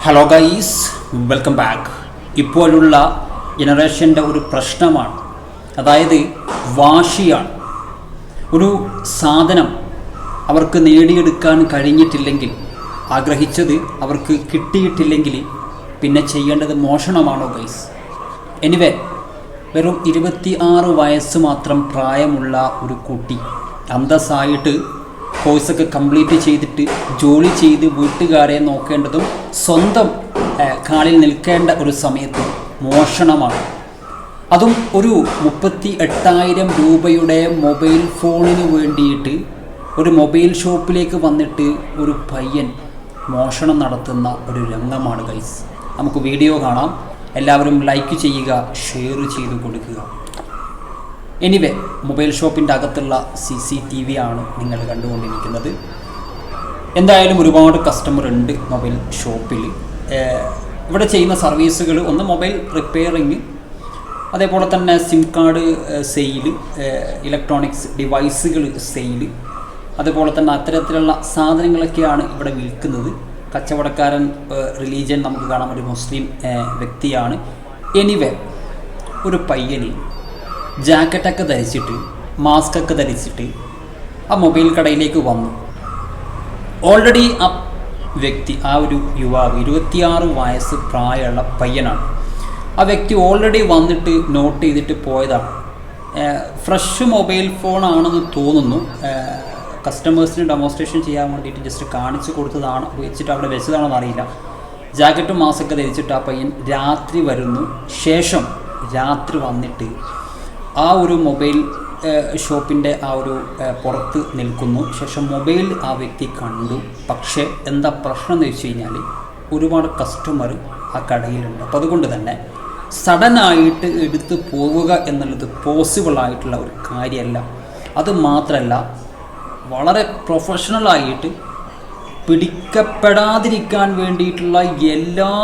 Hello guys, welcome back. ഇപ്പോഴുള്ള ജനറേഷൻ്റെ ഒരു പ്രശ്നമാണ്, അതായത് വാശിയാണ്. ഒരു സാധനം അവർക്ക് നേടിയെടുക്കാൻ കഴിഞ്ഞിട്ടില്ലെങ്കിൽ, ആഗ്രഹിച്ചത് അവർക്ക് കിട്ടിയിട്ടില്ലെങ്കിൽ പിന്നെ ചെയ്യേണ്ടത് മോഷണമാണോ ഗൈസ്? എനിവേ, വെറും 26 വയസ്സ് മാത്രം പ്രായമുള്ള ഒരു കുട്ടി അന്തസ്സായിട്ട് കോഴ്സൊക്കെ കംപ്ലീറ്റ് ചെയ്തിട്ട് ജോലി ചെയ്ത് വീട്ടുകാരെ നോക്കേണ്ടതും സ്വന്തം കാലിൽ നിൽക്കേണ്ട ഒരു സമയത്ത് മോഷണമാണ്. അതും ഒരു 38,000 രൂപയുടെ മൊബൈൽ ഫോണിന് വേണ്ടിയിട്ട് ഒരു മൊബൈൽ ഷോപ്പിലേക്ക് വന്നിട്ട് ഒരു പയ്യൻ മോഷണം നടത്തുന്ന ഒരു രംഗമാണ് ഗൈസ്. നമുക്ക് വീഡിയോ കാണാം. എല്ലാവരും ലൈക്ക് ചെയ്യുക, ഷെയർ ചെയ്ത് കൊടുക്കുക. എനിവേ, മൊബൈൽ ഷോപ്പിൻ്റെ അകത്തുള്ള CCTV ആണ് നിങ്ങൾ കണ്ടുകൊണ്ടിരിക്കുന്നത്. എന്തായാലും ഒരുപാട് കസ്റ്റമർ ഉണ്ട് മൊബൈൽ ഷോപ്പിൽ. ഇവിടെ ചെയ്യുന്ന സർവീസുകൾ ഒന്ന് മൊബൈൽ റിപ്പയറിങ്, അതേപോലെ തന്നെ സിം കാർഡ് സെയില്, ഇലക്ട്രോണിക്സ് ഡിവൈസുകൾ സെയില്, അതുപോലെ തന്നെ അത്തരത്തിലുള്ള സാധനങ്ങളൊക്കെയാണ് ഇവിടെ വിൽക്കുന്നത്. കച്ചവടക്കാരൻ റിലീജിയൻ നമുക്ക് കാണാം, ഒരു മുസ്ലിം വ്യക്തിയാണ്. എനിവേ, ഒരു പയ്യന് ജാക്കറ്റൊക്കെ ധരിച്ചിട്ട് മാസ്കൊക്കെ ധരിച്ചിട്ട് ആ മൊബൈൽ കടയിലേക്ക് വന്നു. ഓൾറെഡി ആ വ്യക്തി, ആ ഒരു യുവാവ് 26 വയസ്സ് പ്രായമുള്ള പയ്യനാണ്. ആ വ്യക്തി ഓൾറെഡി വന്നിട്ട് നോട്ട് ചെയ്തിട്ട് പോയതാണ്. ഫ്രഷ് മൊബൈൽ ഫോണാണെന്ന് തോന്നുന്നു. കസ്റ്റമേഴ്സിന് ഡെമോൺസ്ട്രേഷൻ ചെയ്യാൻ വേണ്ടിയിട്ട് ജസ്റ്റ് കാണിച്ചു കൊടുത്തതാണ്, വെച്ചിട്ട് അവിടെ വെച്ചതാണെന്ന് അറിയില്ല. ജാക്കറ്റും മാസ്കൊക്കെ ധരിച്ചിട്ട് ആ പയ്യൻ രാത്രി വരുന്നു. ശേഷം രാത്രി വന്നിട്ട് ആ ഒരു മൊബൈൽ ഷോപ്പിൻ്റെ ആ ഒരു പുറത്ത് നിൽക്കുന്നു. ശേഷം മൊബൈൽ ആ വ്യക്തി കണ്ടു. പക്ഷേ എന്താ പ്രശ്നം എന്ന് വെച്ച് കഴിഞ്ഞാൽ ഒരുപാട് കസ്റ്റമർ ആ കടയിലുണ്ട്. അപ്പോൾ അതുകൊണ്ട് തന്നെ സഡനായിട്ട് എടുത്ത് പോവുക എന്നുള്ളത് പോസിബിളായിട്ടുള്ള ഒരു കാര്യമല്ല. അത് മാത്രമല്ല, വളരെ പ്രൊഫഷണലായിട്ട് പിടിക്കപ്പെടാതിരിക്കാൻ വേണ്ടിയിട്ടുള്ള എല്ലാ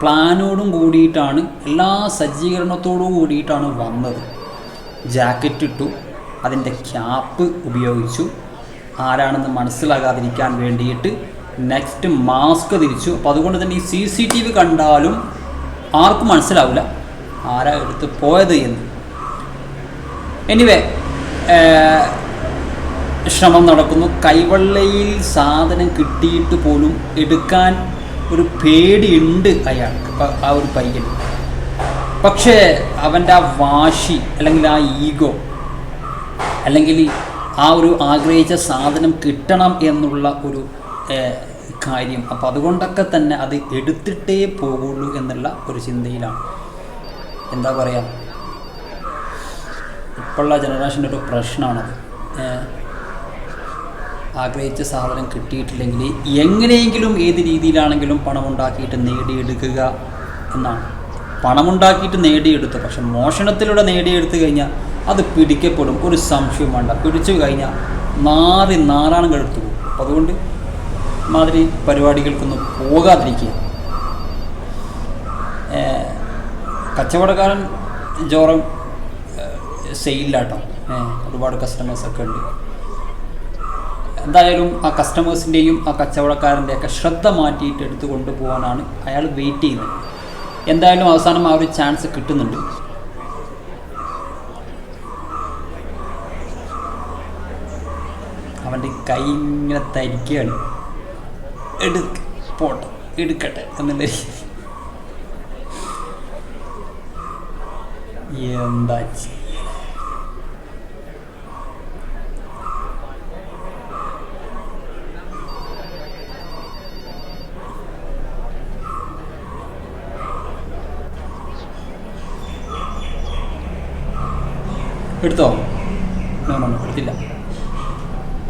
പ്ലാനോടും കൂടിയിട്ടാണ്, എല്ലാ സജ്ജീകരണത്തോടും കൂടിയിട്ടാണ് വന്നത്. ജാക്കറ്റ് ഇട്ടു, അതിൻ്റെ ക്യാപ്പ് ഉപയോഗിച്ചു, ആരാണെന്ന് മനസ്സിലാകാതിരിക്കാൻ വേണ്ടിയിട്ട്. നെക്സ്റ്റ് മാസ്ക് തിരിച്ചു. അപ്പോൾ അതുകൊണ്ട് തന്നെ ഈ CCTV കണ്ടാലും ആർക്കും മനസ്സിലാവില്ല ആരാ എടുത്ത് പോയത് എന്ന്. എനിവേ, ശ്രമം നടക്കുന്നു. കൈവെള്ളയിൽ സാധനം കിട്ടിയിട്ട് പോലും എടുക്കാൻ ഒരു പേടിയുണ്ട് അയാൾക്ക്, ആ ഒരു പയ്യൻ. പക്ഷേ അവൻ്റെ ആ വാശി, അല്ലെങ്കിൽ ആ ഈഗോ, അല്ലെങ്കിൽ ആ ഒരു ആഗ്രഹിച്ച സാധനം കിട്ടണം എന്നുള്ള ഒരു കാര്യം, അപ്പോൾ അതുകൊണ്ടൊക്കെ തന്നെ അത് എടുത്തിട്ടേ പോകുള്ളൂ എന്നുള്ള ഒരു ചിന്തയിലാണ്. എന്താ പറയുക, ഇപ്പോഴുള്ള ജനറേഷൻ്റെ ഒരു പ്രശ്നമാണത്. ആഗ്രഹിച്ച സാധനം കിട്ടിയിട്ടില്ലെങ്കിൽ എങ്ങനെയെങ്കിലും ഏത് രീതിയിലാണെങ്കിലും പണമുണ്ടാക്കിയിട്ട് നേടിയെടുക്കുക എന്നാണ്. പണമുണ്ടാക്കിയിട്ട് നേടിയെടുത്തു, പക്ഷെ മോഷണത്തിലൂടെ നേടിയെടുത്തു കഴിഞ്ഞാൽ അത് പിടിക്കപ്പെടും, ഒരു സംശയം വേണ്ട. പിടിച്ചു കഴിഞ്ഞാൽ നാറാണം കെടുത്തു പോകും. അപ്പോൾ അതുകൊണ്ട് മാതിരി പരിപാടികൾക്കൊന്നും പോകാതിരിക്കുക. കച്ചവടക്കാരൻ ജോറം സെയിലാട്ടോ, ഒരുപാട് കസ്റ്റമേഴ്സൊക്കെ ഉണ്ട്. എന്തായാലും ആ കസ്റ്റമേഴ്സിൻ്റെയും ആ കച്ചവടക്കാരൻ്റെയൊക്കെ ശ്രദ്ധ മാറ്റിയിട്ട് എടുത്തു കൊണ്ടുപോകാനാണ് അയാൾ വെയിറ്റ് ചെയ്യുന്നത്. എന്തായാലും അവസാനം ആ ഒരു ചാൻസ് കിട്ടുന്നുണ്ട്. അവൻ്റെ കൈ ഇങ്ങനെ തരിക്കുകയാണ്, പോട്ടെ എടുക്കട്ടെ എന്നുള്ള എന്താ എടുത്തോ? നോ എടുത്തില്ല.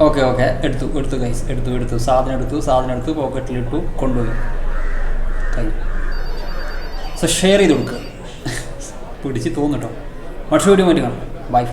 ഓക്കെ എടുത്തു ഗൈസ്, എടുത്തു സാധനം എടുത്തു പോക്കറ്റിലിട്ടു, കൊണ്ടുപോയി കൈ. സോ ഷെയർ ചെയ്ത് കൊടുക്കുക, പിടിച്ച് തോന്നിട്ടോ. മറ്റൊരു വീഡിയോ കാണാം. ബൈ.